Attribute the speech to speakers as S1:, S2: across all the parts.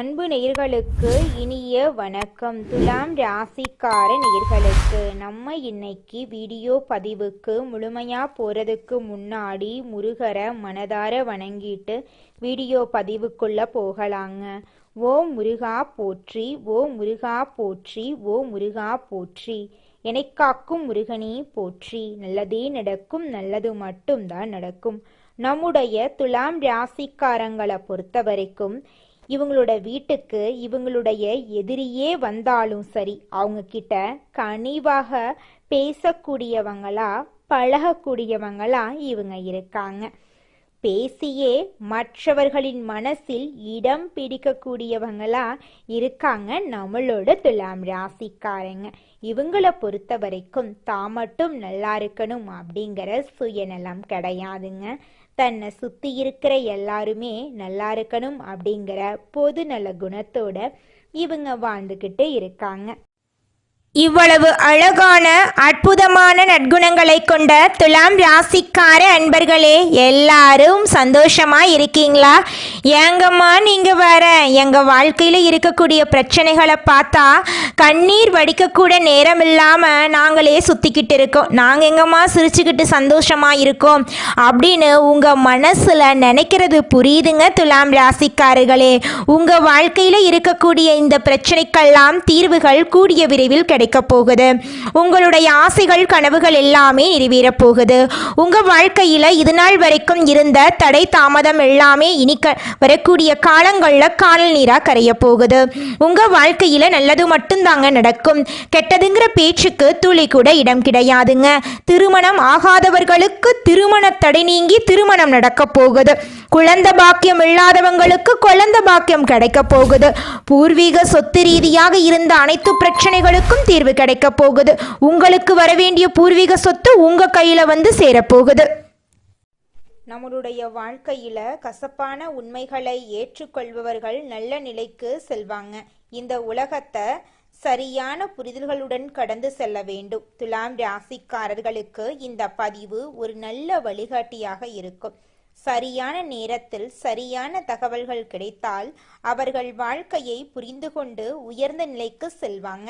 S1: அன்பு நேயர்களுக்கு இனிய வணக்கம். துலாம் ராசிக்கார நேயர்களுக்கு நம்ம இன்னைக்கு வீடியோ பதிவுக்கு முழுமையா போறதுக்கு முன்னாடி முருகரை மனதார வணங்கிட்டு வீடியோ பதிவுக்குள்ள போகலாங்க. ஓ முருகா போற்றி, ஓ முருகா போற்றி, ஓ முருகா போற்றி. காக்கும் முருகனே போற்றி. நல்லதே நடக்கும், நல்லது மட்டும்தான் நடக்கும். நம்முடைய துலாம் ராசிக்காரங்களை பொறுத்த வரைக்கும் இவங்களோட வீட்டுக்கு இவங்களுடைய எதிரியே வந்தாலும் சரி, அவங்க கிட்ட கனிவாக பேசக்கூடியவங்களா பழகக்கூடியவங்களா இவங்க இருக்காங்க. பேசியே மற்றவர்களின் மனசில் இடம் பிடிக்கக்கூடியவங்களா இருக்காங்க நம்மளோட துலாம் ராசிக்காரங்க. இவங்களை பொறுத்த வரைக்கும் தான் மட்டும் நல்லா இருக்கணும் அப்படிங்கிற சுயநலம் கிடையாதுங்க. தன்னை சுத்தி இருக்கிற எல்லாருமே நல்லா இருக்கணும் அப்படிங்கிற பொது நல குணத்தோட இவங்க வாழ்ந்துகிட்டு இருக்காங்க. இவ்வளவு அழகான அற்புதமான நற்குணங்களை கொண்ட துலாம் ராசிக்கார அன்பர்களே, எல்லாரும் சந்தோஷமா இருக்கீங்களா? ஏங்கம்மா நீங்க வேற எங்க வாழ்க்கையில இருக்கக்கூடிய பிரச்சனைகளை பார்த்தா கண்ணீர் வடிக்கக்கூட நேரம் இல்லாம நாங்களே சுத்திக்கிட்டு இருக்கோம். நாங்க எங்கம்மா சிரிச்சுக்கிட்டு சந்தோஷமா இருக்கோம் அப்படின்னு உங்க மனசுல நினைக்கிறது புரியுதுங்க துலாம் ராசிக்காரர்களே. உங்க வாழ்க்கையில இருக்கக்கூடிய இந்த பிரச்சனைக்கெல்லாம் தீர்வுகள் கூடிய விரைவில் கிடைக்க போகுது. உங்களுடைய ஆசைகள் கனவுகள் எல்லாமே நிறைவேற போகுது. உங்க வாழ்க்கையில இது நாள் வரைக்கும் இருந்த தடை தாமதம் எல்லாமே இனி வரக்கூடிய காலங்கள்ல காணல் நீரா கரைய போகுது. உங்க வாழ்க்கையில நல்லது மட்டும்தாங்க நடக்கும். கெட்டதுங்கிற பேச்சுக்கு துளி கூட இடம் கிடையாதுங்க. திருமணம் ஆகாதவர்களுக்கு திருமண தடை நீங்கி திருமணம் நடக்க போகுது. குழந்தை பாக்கியம் இல்லாதவங்களுக்கு குழந்தை பாக்கியம் கிடைக்க போகுது. பூர்வீக சொத்து ரீதியாக இருந்த அனைத்து பிரச்சனைகளுக்கும் தீர்வு கிடைக்க போகுது. உங்களுக்கு வர வேண்டிய பூர்வீக சொத்து உங்க கையில வந்து சேரப்போகுது. நம்மளுடைய வாழ்க்கையில கசப்பான உண்மைகளை ஏற்றுக்கொள்பவர்கள் நல்ல நிலைக்கு செல்வாங்க. இந்த உலகத்தை சரியான புரிதல்களுடன் கடந்து செல்ல வேண்டும். துலாம் ராசிக்காரர்களுக்கு இந்த பதிவு ஒரு நல்ல வழிகாட்டியாக இருக்கும். சரியான நேரத்தில் சரியான தகவல்கள் கிடைத்தால் அவர்கள் வாழ்க்கையை புரிந்து கொண்டு உயர்ந்த நிலைக்கு செல்வாங்க.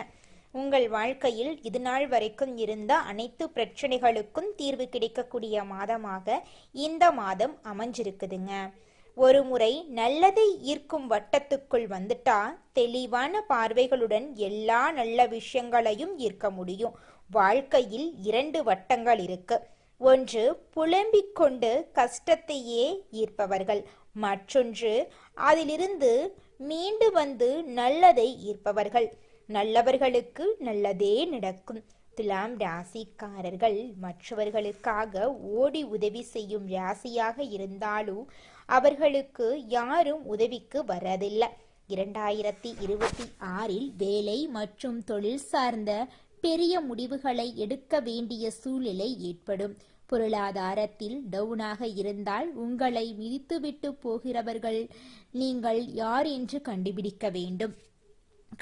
S1: உங்கள் வாழ்க்கையில் இது நாள் வரைக்கும் இருந்த அனைத்து பிரச்சனைகளுக்கும் தீர்வு கிடைக்கக்கூடிய மாதமாக இந்த மாதம் அமைஞ்சிருக்குதுங்க. ஒரு முறை நல்லதை ஈர்க்கும் வட்டத்துக்குள் வந்துட்டா தெளிவான பார்வைகளுடன் எல்லா நல்ல விஷயங்களையும் ஈர்க்க முடியும். வாழ்க்கையில் 2 வட்டங்கள் இருக்கு. ஒன்று புலம்பிக் கொண்டு கஷ்டத்தையே ஈர்ப்பவர்கள், மற்றொன்று அதிலிருந்து மீண்டு வந்து நல்லதை ஈர்ப்பவர்கள். நல்லவர்களுக்கு நல்லதே நடக்கும். துலாம் ராசிக்காரர்கள் மற்றவர்களுக்காக ஓடி உதவி செய்யும் ராசியாக இருந்தாலும் அவர்களுக்கு யாரும் உதவிக்கு வரதில்லை. 2026 வேலை மற்றும் தொழில் சார்ந்த பெரிய முடிவுகளை எடுக்க வேண்டிய சூழ்நிலை ஏற்படும். பொருளாதாரத்தில் டவுனாக இருந்தால் உங்களை மிதித்துவிட்டு போகிறவர்கள் நீங்கள் யார் என்று கண்டுபிடிக்க வேண்டும்.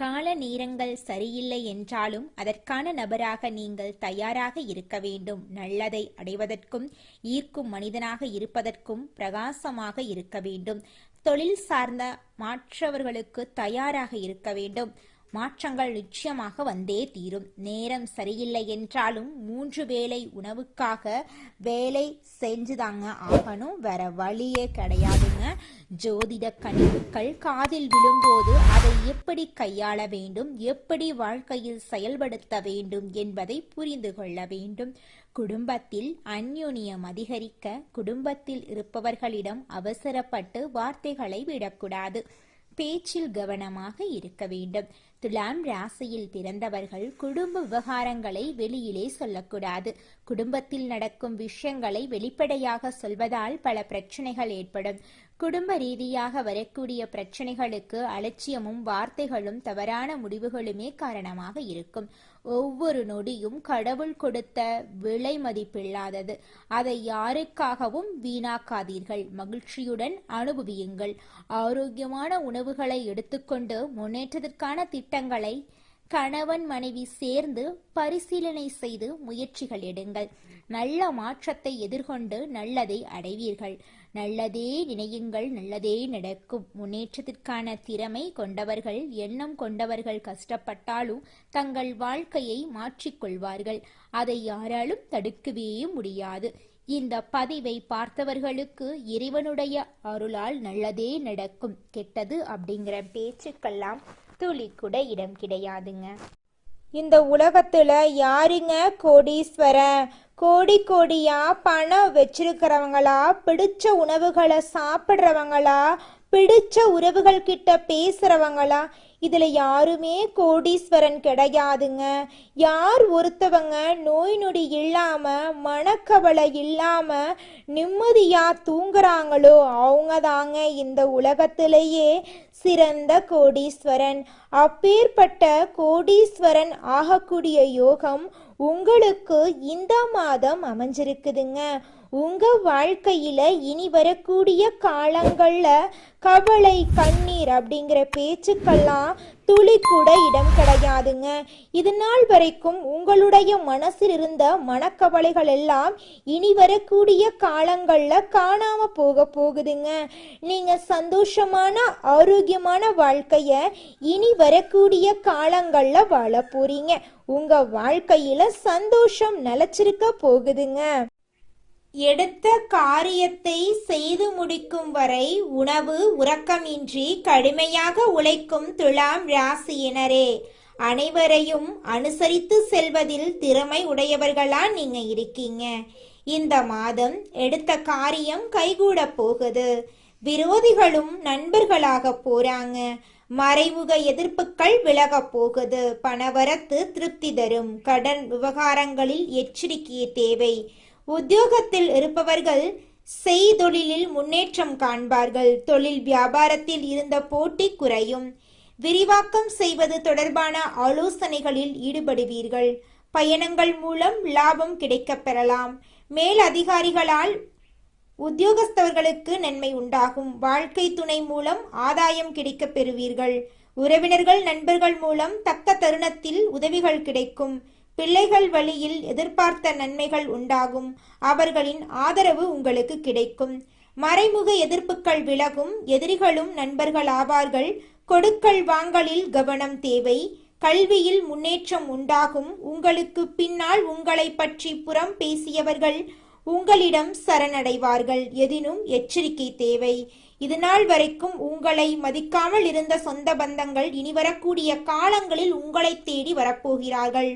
S1: கால நேரங்கள் சரியில்லை என்றாலும் அதற்கான நபராக நீங்கள் தயாராக இருக்க வேண்டும். நல்லதை அடைவதற்கும் ஈர்க்கும் மனிதனாக இருப்பதற்கும் பிரகாசமாக இருக்க வேண்டும். தொழில் சார்ந்த மாற்றவர்களுக்கு தயாராக இருக்க வேண்டும். மாற்றங்கள் நிச்சயமாக வந்தே தீரும். நேரம் சரியில்லை என்றாலும் 3 வேளை உணவுக்காக வேலை செஞ்சுதாங்க ஆகணும். வேற வழியே கிடையாதுங்க. ஜோதிட கணிப்புகள் காதில் விழும்போது அதை எப்படி கையாள வேண்டும், எப்படி வாழ்க்கையில் செயல்படுத்த வேண்டும் என்பதை புரிந்து கொள்ள வேண்டும். குடும்பத்தில் அந்யோன்யம் அதிகரிக்க குடும்பத்தில் இருப்பவர்களிடம் அவசரப்பட்டு வார்த்தைகளை விடக்கூடாது. பேச்சில் கவனமாக இருக்க வேண்டும். துலாம் ராசியில் பிறந்தவர்கள் குடும்ப விவகாரங்களை வெளியிலே சொல்லக்கூடாது. குடும்பத்தில் நடக்கும் விஷயங்களை வெளிப்படையாக சொல்வதால் பல பிரச்சனைகள் ஏற்படும். குடும்ப ரீதியாக வரக்கூடிய பிரச்சனைகளுக்கு அலட்சியமும் வார்த்தைகளும் தவறான முடிவுகளுமே காரணமாக இருக்கும். ஒவ்வொரு நொடியும் கடவுள் கொடுத்த விலை மதிப்பில்லாதது. அதை யாருக்காகவும் வீணாக்காதீர்கள். மகிழ்ச்சியுடன் அனுபவியுங்கள். ஆரோக்கியமான உணவுகளை எடுத்துக்கொண்டு முன்னேற்றத்திற்கான திட்டங்களை கணவன் மனைவி சேர்ந்து பரிசீலனை செய்து முயற்சிகள் எடுங்கள். நல்ல மாற்றத்தை எதிர்கொண்டு நல்லதை அடைவீர்கள். நல்லதே நினையுங்கள், நல்லதே நடக்கும். முன்னேற்றத்திற்கான திறமை கொண்டவர்கள், எண்ணம் கொண்டவர்கள் கஷ்டப்பட்டாலும் தங்கள் வாழ்க்கையை மாற்றிக்கொள்வார்கள். அதை யாராலும் தடுக்கவே முடியாது. இந்த பதிவை பார்த்தவர்களுக்கு இறைவனுடைய அருளால் நல்லதே நடக்கும். கெட்டது அப்படிங்கிற பேச்சுக்கெல்லாம் துளி கூட இடம் கிடையாதுங்க. இந்த உலகத்துல யாருங்க கோடீஸ்வரன்? கோடி கோடியா பணம் வச்சிருக்கிறவங்களா, பிடிச்ச உணவுகளை சாப்பிட்றவங்களா, பிடிச்ச உறவுகள் கிட்ட பேசுறவங்களா? இதுல யாருமே கோடீஸ்வரன் கிடையாதுங்க. யார் ஒருத்தவங்க நோய் நொடி இல்லாம, மனக்கவலை இல்லாம நிம்மதியா தூங்குறாங்களோ அவங்க தாங்க இந்த உலகத்திலேயே சிறந்த கோடீஸ்வரன். அப்பேற்பட்ட கோடீஸ்வரன் ஆகக்கூடிய யோகம் உங்களுக்கு இந்த மாதம் அமைஞ்சிருக்குதுங்க. உங்க வாழ்க்கையில இனி வரக்கூடிய காலங்கள்ல கவலை, கண்ணீர் அப்படிங்கிற பேச்சுக்கெல்லாம் துளி கூட இடம் கிடையாதுங்க. இது நாள் வரைக்கும் உங்களுடைய மனசில் இருந்த மனக்கவலைகள் எல்லாம் இனி வரக்கூடிய காலங்கள்ல காணாம போகுதுங்க. நீங்க சந்தோஷமான ஆரோக்கியமான வாழ்க்கைய இனி வரக்கூடிய காலங்கள்ல வாழ போறீங்க. உங்க வாழ்க்கையில சந்தோஷம் நிலைச்சிருக்க போகுதுங்க. எடுத்த காரியத்தை செய்து முடிக்கும் வரை உணவு உறக்கமின்றி கடுமையாக உழைக்கும் துலாம் ராசியினரே, அனைவரையும் அனுசரித்து செல்வதில் திறமை உடையவர்களா நீங்க இருக்கீங்க. இந்த மாதம் எடுத்த காரியம் கைகூட போகுது. விரோதிகளும் நண்பர்களாக போறாங்க. மறைமுக எதிர்ப்புகள் விலக போகுது. பணவரத்து திருப்தி தரும். கடன் விவகாரங்களில் எச்சரிக்கை தேவை. உத்தியோகத்தில் இருப்பவர்கள் செய்தொழிலில் முன்னேற்றம் காண்பார்கள். தொழில் வியாபாரத்தில் இருந்த போட்டி குறையும். விரிவாக்கம் செய்வது தொடர்பான ஆலோசனைகளில் ஈடுபடுவீர்கள். பயணங்கள் மூலம் லாபம் கிடைக்கப் பெறலாம். மேல் அதிகாரிகளால் உத்தியோகஸ்தவர்களுக்கு நன்மை உண்டாகும். வாழ்க்கை துணை மூலம் ஆதாயம் கிடைக்கப் பெறுவீர்கள். உறவினர்கள், நண்பர்கள் மூலம் தக்க தருணத்தில் உதவிகள் கிடைக்கும். பிள்ளைகள் வழியில் எதிர்பார்த்த நன்மைகள் உண்டாகும். அவர்களின் ஆதரவு உங்களுக்கு கிடைக்கும். மறைமுக எதிர்ப்புகள் விலகும். எதிரிகளும் நண்பர்கள் ஆவார்கள். கொடுக்கல் வாங்கலில் கவனம் தேவை. கல்வியில் முன்னேற்றம் உண்டாகும். உங்களுக்கு பின்னால் உங்களை பற்றி புறம் பேசியவர்கள் உங்களிடம் சரணடைவார்கள். எதினும் எச்சரிக்கை தேவை. இதுநாள் வரைக்கும் உங்களை மதிக்காமல் இருந்த சொந்த பந்தங்கள் இனி வரக்கூடிய காலங்களில் உங்களை தேடி வரப்போகிறார்கள்.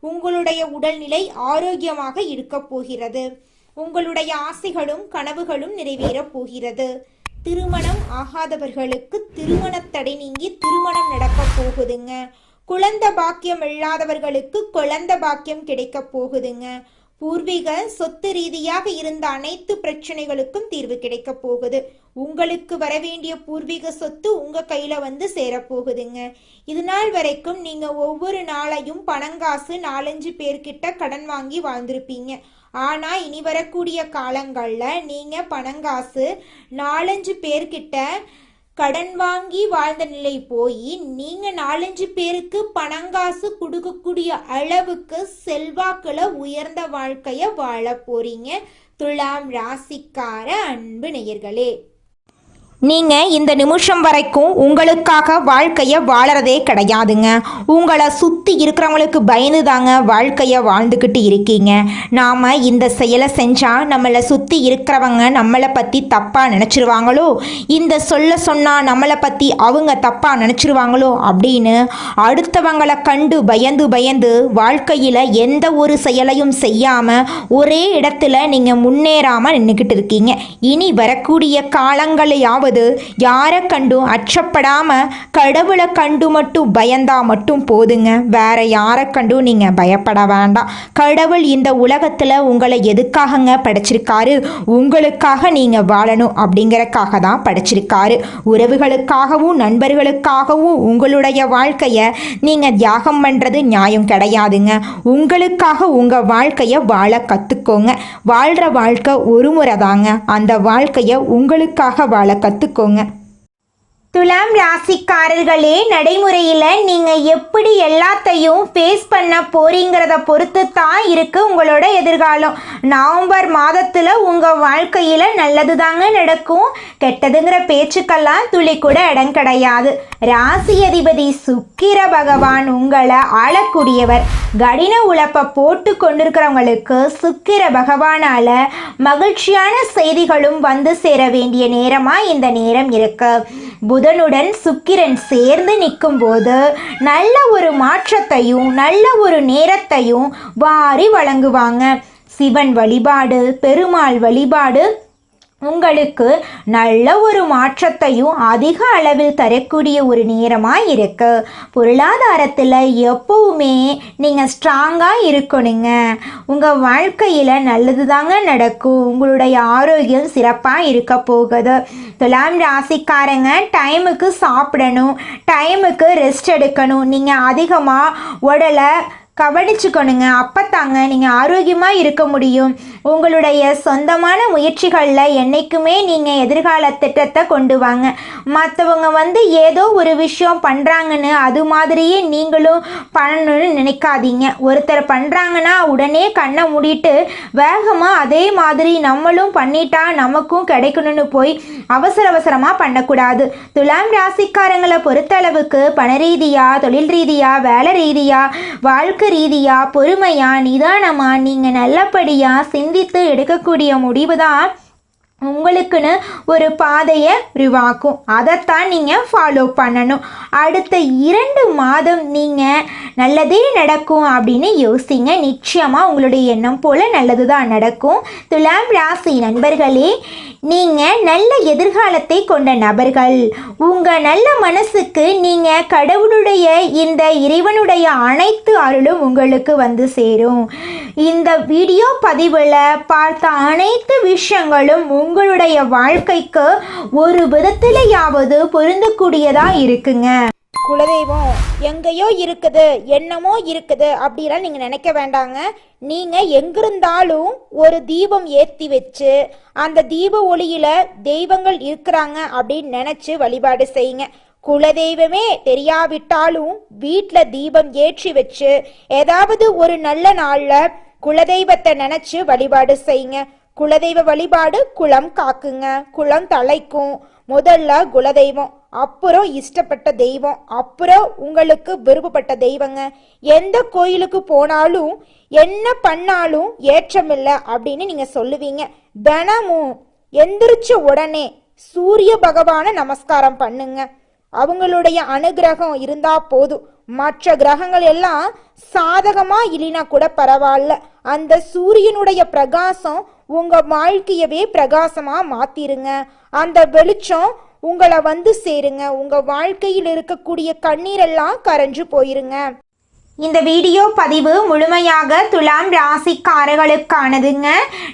S1: உங்களுடைய உடல்நிலை ஆரோக்கியமாக இருக்க போகிறது. உங்களுடைய ஆசைகளும் கனவுகளும் நிறைவேறப் போகிறது. திருமணம் ஆகாதவர்களுக்கு திருமண தடை நீங்கி திருமணம் நடக்க போகுதுங்க. குழந்தை பாக்கியம் இல்லாதவர்களுக்கு குழந்தை பாக்கியம் கிடைக்க போகுதுங்க. பூர்வீக சொத்து ரீதியாக இருந்த அனைத்து பிரச்சனைகளுக்கும் தீர்வு கிடைக்க போகுது. உங்களுக்கு வரவேண்டிய பூர்வீக சொத்து உங்க கையில வந்து சேரப்போகுதுங்க. இது நாள் வரைக்கும் நீங்க ஒவ்வொரு நாளையும் பணங்காசு 4-5 பேர்கிட்ட கடன் வாங்கி வாழ்ந்திருப்பீங்க. ஆனா இனி வரக்கூடிய காலங்கள்ல நீங்க பணங்காசு 4-5 பேர்கிட்ட கடன் வாங்கி வாழ்ந்த நிலை போய் நீங்க 4-5 பேருக்கு பணங்காசு கொடுக்கக்கூடிய அளவுக்கு செல்வாக்குல உயர்ந்த வாழ்க்கைய வாழ போறீங்க. துலாம் ராசிக்கார அன்பு நேயர்களே, நீங்க இந்த நிமிஷம் வரைக்கும் உங்களுக்காக வாழ்க்கைய வாழறதே கிடையாதுங்க. உங்களை சுத்தி இருக்கிறவங்களுக்கு பயந்து தாங்க வாழ்க்கைய வாழ்ந்துக்கிட்டு இருக்கீங்க. நாம இந்த செயலை செஞ்சா நம்மளை சுத்தி இருக்கிறவங்க நம்மளை பத்தி தப்பா நினைச்சிருவாங்களோ, இந்த சொன்னா நம்மளை பத்தி அவங்க தப்பா நினைச்சிருவாங்களோ அப்படின்னு அடுத்தவங்களை கண்டு பயந்து வாழ்க்கையில எந்த ஒரு செயலையும் செய்யாம ஒரே இடத்துல நீங்க முன்னேறாம நின்றுக்கிட்டு இருக்கீங்க. இனி வரக்கூடிய காலங்களையாவது யாரை கண்டும் அச்சப்படாம கடவுளை கண்டு மட்டும் பயந்தா மட்டும் போதுங்க. வேற யாரை கண்டும் நீங்க பயப்பட வேண்டாம். கடவுள் இந்த உலகத்துல உங்களை எதுக்காகங்க படைச்சிருக்காரு? உங்களுக்காக நீங்க வாழணும் அப்படிங்கறக்காக தான் படைச்சிருக்காரு. உறவுகளுக்காகவும் நண்பர்களுக்காகவும் உங்களுடைய வாழ்க்கைய நீங்க தியாகம் பண்றது நியாயம் கிடையாதுங்க. உங்களுக்காக உங்க வாழ்க்கைய வாழ கத்துக்கோங்க. வாழ்ற வாழ்க்கை ஒரு முறை தாங்க. அந்த வாழ்க்கைய உங்களுக்காக வாழ கத்துக்கோங்க. துலாம் ராசிக்காரர்களே, நடைமுறையில் நீங்கள் எப்படி எல்லாத்தையும் ஃபேஸ் பண்ண போறீங்கிறத பொறுத்து தான் இருக்குது உங்களோட எதிர்காலம். நவம்பர் மாதத்தில் உங்கள் வாழ்க்கையில் நல்லது தாங்க நடக்கும். கெட்டதுங்கிற பேச்சுக்கெல்லாம் துளி கூட இடம் கிடையாது. ராசி அதிபதி சுக்கிர பகவான் உங்களை ஆளக்கூடியவர். கடின உழைப்பை போட்டு கொண்டிருக்கிறவங்களுக்கு சுக்கிர பகவானால் மகிழ்ச்சியான செய்திகளும் வந்து சேர வேண்டிய நேரமாக இந்த நேரம் இருக்கு. புதனுடன் சுக்கிரன் சேர்ந்து நிற்கும் போது நல்ல ஒரு மாற்றத்தையும் நல்ல ஒரு நேரத்தையும் வாரி வழங்குவாங்க. சிவன் வழிபாடு, பெருமாள் வழிபாடு உங்களுக்கு நல்ல ஒரு மாற்றத்தையும் அதிக அளவில் தரக்கூடிய ஒரு நேரமாக இருக்கு. பொருளாதாரத்தில் எப்பவுமே நீங்கள் ஸ்ட்ராங்காக இருக்கணுங்க. உங்கள் வாழ்க்கையில் நல்லது தாங்க நடக்கும். உங்களுடைய ஆரோக்கியம் சிறப்பாக இருக்க போகுது. துலாம் ராசிக்காரங்க, டைமுக்கு சாப்பிடணும், டைமுக்கு ரெஸ்ட் எடுக்கணும். நீங்கள் அதிகமாக உடலை கவனிச்சுக்கணுங்க. அப்பத்தாங்க நீங்கள் ஆரோக்கியமாக இருக்க முடியும். உங்களுடைய சொந்தமான முயற்சிகளில் என்றைக்குமே நீங்கள் எதிர்கால திட்டத்தை கொண்டு வாங்க. மற்றவங்க ஏதோ ஒரு விஷயம் பண்ணுறாங்கன்னு அது மாதிரியே நீங்களும் பண்ணணும்னு நினைக்காதீங்க. ஒருத்தர் பண்ணுறாங்கன்னா உடனே கண்ணை மூடிட்டு வேகமாக அதே மாதிரி நம்மளும் பண்ணிட்டா நமக்கும் கிடைக்கணும்னு போய் அவசரமாக பண்ணக்கூடாது. துலாம் ராசிக்காரங்களை பொறுத்தளவுக்கு பண ரீதியாக, தொழில் ரீதியாக, வேலை ரீதியாக, வாழ்க்கை ரீதியாக பொறுமையாக நிதானமாக நீங்கள் நல்லபடியாக சிந்தித்து எடுக்கக்கூடிய முடிவு தான் உங்களுக்குன்னு ஒரு பாதையை உருவாக்கும். அதைத்தான் நீங்கள் ஃபாலோ பண்ணணும். அடுத்த 2 மாதம் நீங்கள் நல்லதே நடக்கும் அப்படின்னு யோசிங்க. நிச்சயமாக உங்களுடைய எண்ணம் போல் நல்லது தான் நடக்கும். துலாம் ராசி நண்பர்களே, நீங்கள் நல்ல எதிர்காலத்தை கொண்ட நபர்கள். உங்கள் நல்ல மனசுக்கு நீங்கள் கடவுளுடைய இந்த இறைவனுடைய அனைத்து அருளும் உங்களுக்கு வந்து சேரும். இந்த வீடியோ பதிவில் பார்த்த அனைத்து விஷயங்களும் உங்களுடைய வாழ்க்கைக்கு ஒரு விதத்திலேயாவது பொருந்தக்கூடியதாக இருக்குங்க. குலதெய்வம் எங்கேயோ இருக்குது, என்னமோ இருக்குது அப்படிலாம் நீங்கள் நினைக்க வேண்டாங்க. நீங்கள் எங்கிருந்தாலும் ஒரு தீபம் ஏற்றி வச்சு அந்த தீப ஒளியில் தெய்வங்கள் இருக்கிறாங்க அப்படின்னு நினச்சி வழிபாடு செய்யுங்க. குலதெய்வமே தெரியாவிட்டாலும் வீட்டில் தீபம் ஏற்றி வச்சு ஏதாவது ஒரு நல்ல நாளில் குலதெய்வத்தை நினச்சி வழிபாடு செய்யுங்க. குலதெய்வ வழிபாடு குலம் காக்குங்க, குலம் தலைக்கும். முதல்ல குலதெய்வம், அப்புறம் இஷ்டப்பட்ட தெய்வம், அப்புறம் உங்களுக்கு விருப்பப்பட்ட தெய்வங்க. எந்த கோயிலுக்கு போனாலும் என்ன பண்ணாலும் ஏற்றமில்லை அப்படின்னு நீங்கள் சொல்லுவீங்க. தினமும் எந்திரிச்ச உடனே சூரிய பகவானை நமஸ்காரம் பண்ணுங்க. அவங்களுடைய அனுகிரகம் இருந்தா போதும். மற்ற கிரகங்கள் எல்லாம் சாதகமா இல்லைனா கூட பரவாயில்ல, அந்த சூரியனுடைய பிரகாசம் உங்க வாழ்க்கையவே பிரகாசமா மாத்திருங்க. அந்த வெளிச்சம் உங்களை வந்து சேருங்க. உங்க வாழ்க்கையில் இருக்கக்கூடிய கண்ணீரெல்லாம் கரைஞ்சு போயிருங்க. இந்த வீடியோ பதிவு முழுமையாக துலாம் ராசிக்காரர்களுக்கானதுங்க.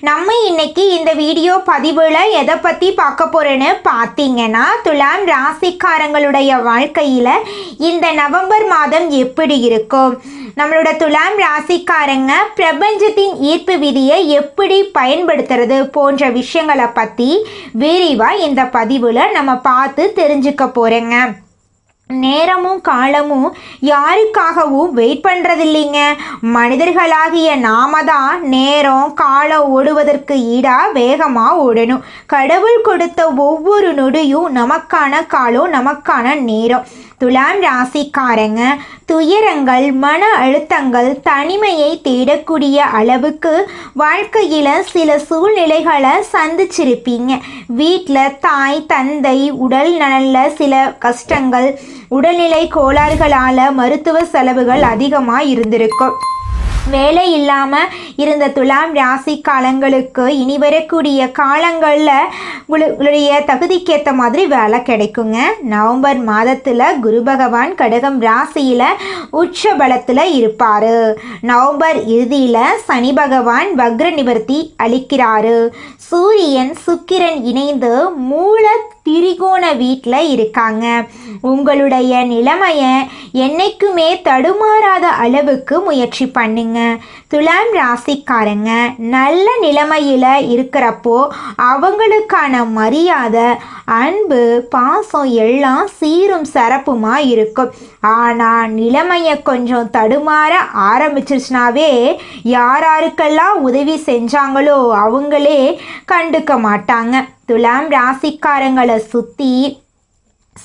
S1: நம்ம இன்னைக்கு இந்த வீடியோ பதிவில் எதை பற்றி பார்க்க போகிறோன்னு பார்த்தீங்கன்னா, துலாம் ராசிக்காரங்களுடைய வாழ்க்கையில் இந்த நவம்பர் மாதம் எப்படி இருக்கும், நம்மளோட துலாம் ராசிக்காரங்க பிரபஞ்சத்தின் ஈர்ப்பு விதியை எப்படி பயன்படுத்துறது போன்ற விஷயங்களை பற்றி விரிவாக இந்த பதிவில் நம்ம பார்த்து தெரிஞ்சுக்க போகிறோங்க. நேரமும் காலமும் யாருக்காகவும் வெயிட் பண்ணுறதில்லைங்க. மனிதர்களாகிய நாம தான் நேரம் காலம் ஓடுவதற்கு ஈடாக வேகமாக ஓடணும். கடவுள் கொடுத்த ஒவ்வொரு நொடியும் நமக்கான காலம், நமக்கான நேரம். துலாம் ராசிக்காரங்க துயரங்கள், மன அழுத்தங்கள், தனிமையை தேடக்கூடிய அளவுக்கு வாழ்க்கையில் சில சூழ்நிலைகளை சந்திச்சிருப்பீங்க. வீட்டில் தாய் தந்தை உடல் நலனில் சில கஷ்டங்கள், உடல்நிலை கோளாறுகளால் மருத்துவ செலவுகள் அதிகமாக இருந்திருக்கும். வேலை இல்லாமல் இருந்த துலாம் ராசி காலங்களுக்கு இனி வரக்கூடிய காலங்களில் உங்களுடைய தகுதிக்கேற்ற மாதிரி வேலை கிடைக்குங்க. நவம்பர் மாதத்தில் குரு பகவான் கடகம் ராசியில் உச்ச பலத்தில் இருப்பார். நவம்பர் இறுதியில் சனி பகவான் வக்ர நிவர்த்தி அளிக்கிறாரு. சூரியன் சுக்கிரன் இணைந்து மூல திரிகோண வீட்டில் இருக்காங்க. உங்களுடைய நிலைமையை என்னைக்குமே தடுமாறாத அளவுக்கு முயற்சி பண்ணுங்க. துலாம் ராசிக்காரங்க நல்ல நிலைமையில் இருக்கிறப்போ அவங்களுக்கான மரியாதை, அன்பு, பாசம் எல்லாம் சீரும் சிறப்புமா இருக்கும். ஆனால் நிலைமையை கொஞ்சம் தடுமாற ஆரம்பிச்சிருச்சுனாவே யாருக்கெல்லாம் உதவி செஞ்சாங்களோ அவங்களே கண்டுக்க மாட்டாங்க. துலாம் ராசிக்காரங்களை சுற்றி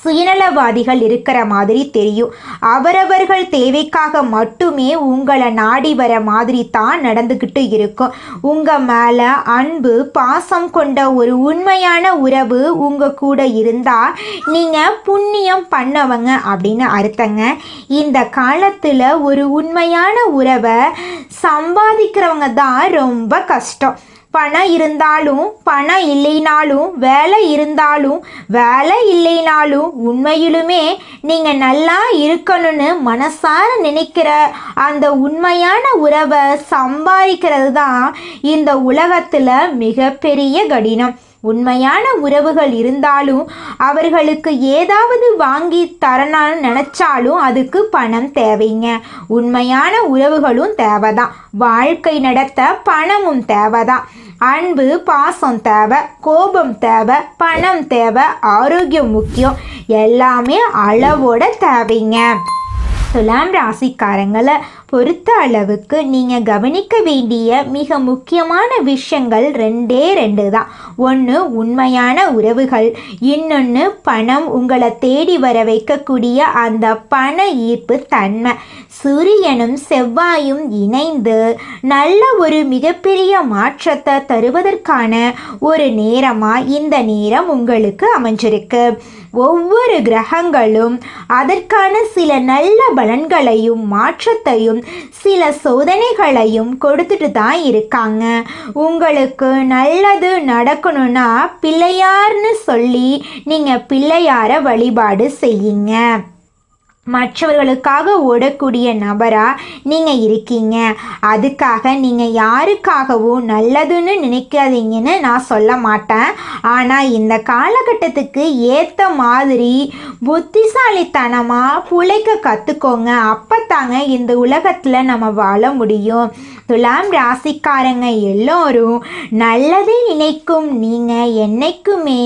S1: சுயநலவாதிகள் இருக்கிற மாதிரி தெரியும். அவரவர்கள் தேவைக்காக மட்டுமே உங்களை நாடி வர மாதிரி தான் நடந்துக்கிட்டு இருக்கும். உங்கள் மேலே அன்பு, பாசம் கொண்ட ஒரு உண்மையான உறவு உங்கள் கூட இருந்தால் நீங்கள் புண்ணியம் பண்ணவங்க அப்படின்னு அர்த்தங்க. இந்த காலத்தில் ஒரு உண்மையான உறவை சம்பாதிக்கிறவங்க தான் ரொம்ப கஷ்டம். பணம் இருந்தாலும் பணம் இல்லைனாலும், வேலை இருந்தாலும் வேலை இல்லைனாலும், உண்மையிலுமே நீங்கள் நல்லா இருக்கணும்னு மனசார நினைக்கிற அந்த உண்மையான உறவை சம்பாதிக்கிறது தான் இந்த உலகத்தில் மிகப்பெரிய கடினம். உண்மையான உறவுகள் இருந்தாலும் அவர்களுக்கு ஏதாவது வாங்கி தரணும்னு நினச்சாலும் அதுக்கு பணம் தேவைங்க. உண்மையான உறவுகளும் தேவைதான். வாழ்க்கை நடத்த பணமும் தேவைதான். அன்பு, பாசம் தேவை, கோபம் தேவை, பணம் தேவை, ஆரோக்கியம் முக்கியம். எல்லாமே அளவோட தேவைங்க. துலாம் ராசிக்காரங்களை பொறுத்த அளவுக்கு நீங்கள் கவனிக்க வேண்டிய மிக முக்கியமான விஷயங்கள் ரெண்டு தான். ஒன்று உண்மையான உறவுகள், இன்னொன்று பணம் உங்களை தேடி வர வைக்கக்கூடிய அந்த பண ஈர்ப்பு தன்மை. சூரியனும் செவ்வாயும் இணைந்து நல்ல ஒரு மிகப்பெரிய மாற்றத்தை தருவதற்கான ஒரு நேரமாக இந்த நேரம் உங்களுக்கு அமைஞ்சிருக்கு. ஒவ்வொரு கிரகங்களும் அதற்கான சில நல்ல பலன்களையும் மாற்றத்தையும் சில சோதனைகளையும் கொடுத்துட்டு தான் இருக்காங்க. உங்களுக்கு நல்லது நடக்கணும்னா பிள்ளையார்னு சொல்லி நீங்கள் பிள்ளையாரை வழிபாடு செய்யுங்க. மற்றவர்களுக்காக ஓடக்கூடிய நபராக நீங்கள் இருக்கீங்க. அதுக்காக நீங்கள் யாருக்காகவும் நல்லதுன்னு நினைக்காதீங்கன்னு நான் சொல்ல மாட்டேன். ஆனால் இந்த காலகட்டத்துக்கு ஏற்ற மாதிரி புத்திசாலித்தனமாக பிழைக்க கற்றுக்கோங்க. அப்போ தாங்க இந்த உலகத்தில் நம்ம வாழ முடியும். துலாம் ராசிக்காரங்க எல்லோரும் நல்லதே நினைக்கும் நீங்கள் என்னைக்குமே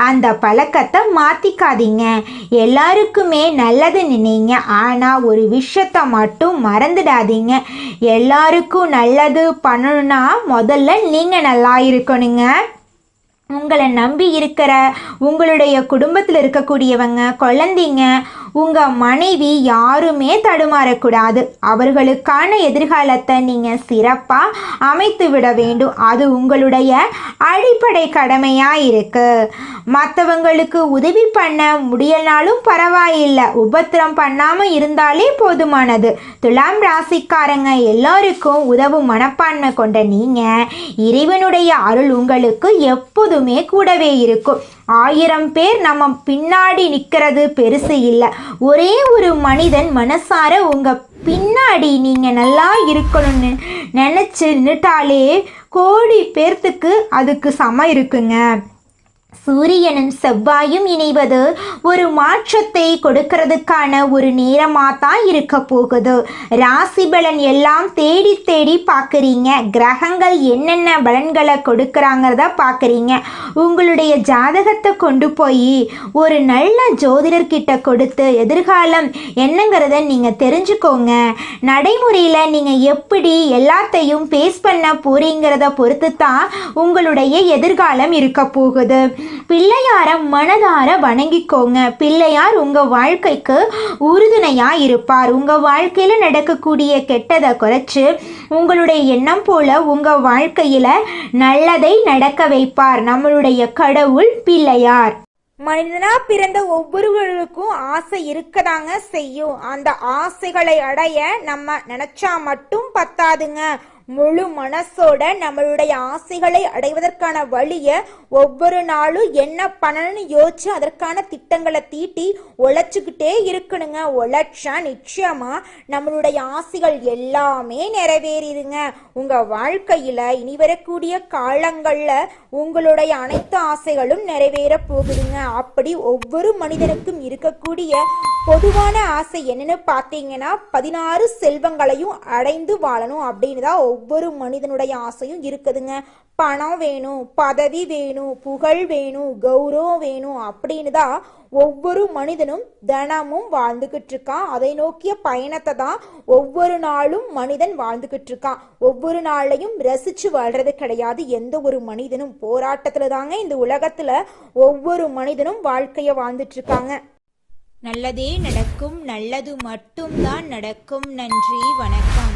S1: அந்த பழக்கத்தை மாற்றிக்காதீங்க. எல்லாருக்குமே நல்லது நினைங்க. ஆனால் ஒரு விஷயத்தை மட்டும் மறந்துடாதீங்க. எல்லாருக்கும் நல்லது பண்ணணும்னா முதல்ல நீங்கள் நல்லா இருக்கணுங்க. உங்களை நம்பி இருக்கிற உங்களுடைய குடும்பத்தில் இருக்கக்கூடியவங்க, குழந்தைங்க, உங்கள் மனைவி யாருமே தடுமாறக்கூடாது. அவர்களுக்கான எதிர்காலத்தை நீங்கள் சிறப்பாக அமைத்து விட வேண்டும். அது உங்களுடைய அடிப்படை கடமையாக இருக்குது. மற்றவங்களுக்கு உதவி பண்ண முடியலனாலும் பரவாயில்லை, உபத்திரம் பண்ணாமல் இருந்தாலே போதுமானது. துலாம் ராசிக்காரங்க எல்லோருக்கும் உதவும் மனப்பான்மை கொண்ட நீங்கள் இறைவனுடைய அருள் உங்களுக்கு எப்போதுமே கூடவே இருக்கும். 1000 பேர் நம்ம பின்னாடி நிற்கிறது பெருசு இல்லை. ஒரே ஒரு மனிதன் மனசார உங்கள் பின்னாடி நீங்கள் நல்லா இருக்கணும்னு நினச்சி நின்றுட்டாலே கோடி பேர்த்துக்கு அதுக்கு சமம் இருக்குங்க. சூரியனும் செவ்வாயும் இணைவது ஒரு மாற்றத்தை கொடுக்கறதுக்கான ஒரு நேரமாக தான் இருக்க போகுது. ராசி பலன் எல்லாம் தேடி தேடி பார்க்குறீங்க. கிரகங்கள் என்னென்ன பலன்களை கொடுக்குறாங்கிறத பார்க்குறீங்க. உங்களுடைய ஜாதகத்தை கொண்டு போய் ஒரு நல்ல ஜோதிடர்கிட்ட கொடுத்து எதிர்காலம் என்னங்கிறத நீங்கள் தெரிஞ்சுக்கோங்க. நடைமுறையில் நீங்கள் எப்படி எல்லாத்தையும் பேஸ் பண்ண போறீங்கிறத பொறுத்து தான் உங்களுடைய எதிர்காலம் இருக்க போகுது. பிள்ளையார மனதார வணங்கிக்கோங்க. பிள்ளையார் உங்கள் வாழ்க்கைக்கு உறுதுணையாக இருப்பார். உங்கள் வாழ்க்கையில் நடக்கக்கூடிய கெட்டதை குறைச்சி உங்களுடைய எண்ணம் போல உங்கள் வாழ்க்கையில் நல்லதை நடக்க வைப்பார் நம்மளுடைய கடவுள் பிள்ளையார்.
S2: மனிதனா பிறந்த ஒவ்வொருவருக்கும் ஆசை இருக்கதாங்க செய்யும். அந்த ஆசைகளை அடைய நம்ம நினைச்சா மட்டும் பத்தாதுங்க. முழு மனசோட நம்மளுடைய ஆசைகளை அடைவதற்கான வழியை ஒவ்வொரு நாளும் என்ன பண்ணணும்னு யோசிச்சு அதற்கான திட்டங்களை தீட்டி உழைச்சுக்கிட்டே இருக்கணுங்க. உழைச்சா நிச்சயமா நம்மளுடைய ஆசைகள் எல்லாமே நிறைவேறிடுங்க. உங்க வாழ்க்கையில இனி வரக்கூடிய காலங்கள்ல உங்களுடைய அனைத்து ஆசைகளும் நிறைவேற போகுதுங்க. அப்படி ஒவ்வொரு மனிதனுக்கும் இருக்கக்கூடிய பொதுவான ஆசை என்னன்னு பார்த்தீங்கன்னா 16 செல்வங்களையும் அடைந்து வாழணும் அப்படின்னு தான் ஒவ்வொரு மனிதனுடைய ஆசையும் இருக்குதுங்க. பணம் வேணும், பதவி வேணும், புகழ் வேணும், கௌரவம் வேணும் அப்படின்னு தான் ஒவ்வொரு மனிதனும் தினமும் வாழ்ந்துகிட்டு இருக்கான். அதை நோக்கிய பயணத்தை தான் ஒவ்வொரு நாளும் மனிதன் வாழ்ந்துகிட்டு இருக்கான். ஒவ்வொரு நாளையும் ரசிச்சு வாழ்றது கிடையாது எந்த ஒரு மனிதனும். போராட்டத்துல தாங்க இந்த உலகத்துல ஒவ்வொரு மனிதனும் வாழ்க்கைய வாழ்ந்துட்டு இருக்காங்க.
S1: நல்லதே நடக்கும், நல்லது மட்டும்தான் நடக்கும். நன்றி, வணக்கம்.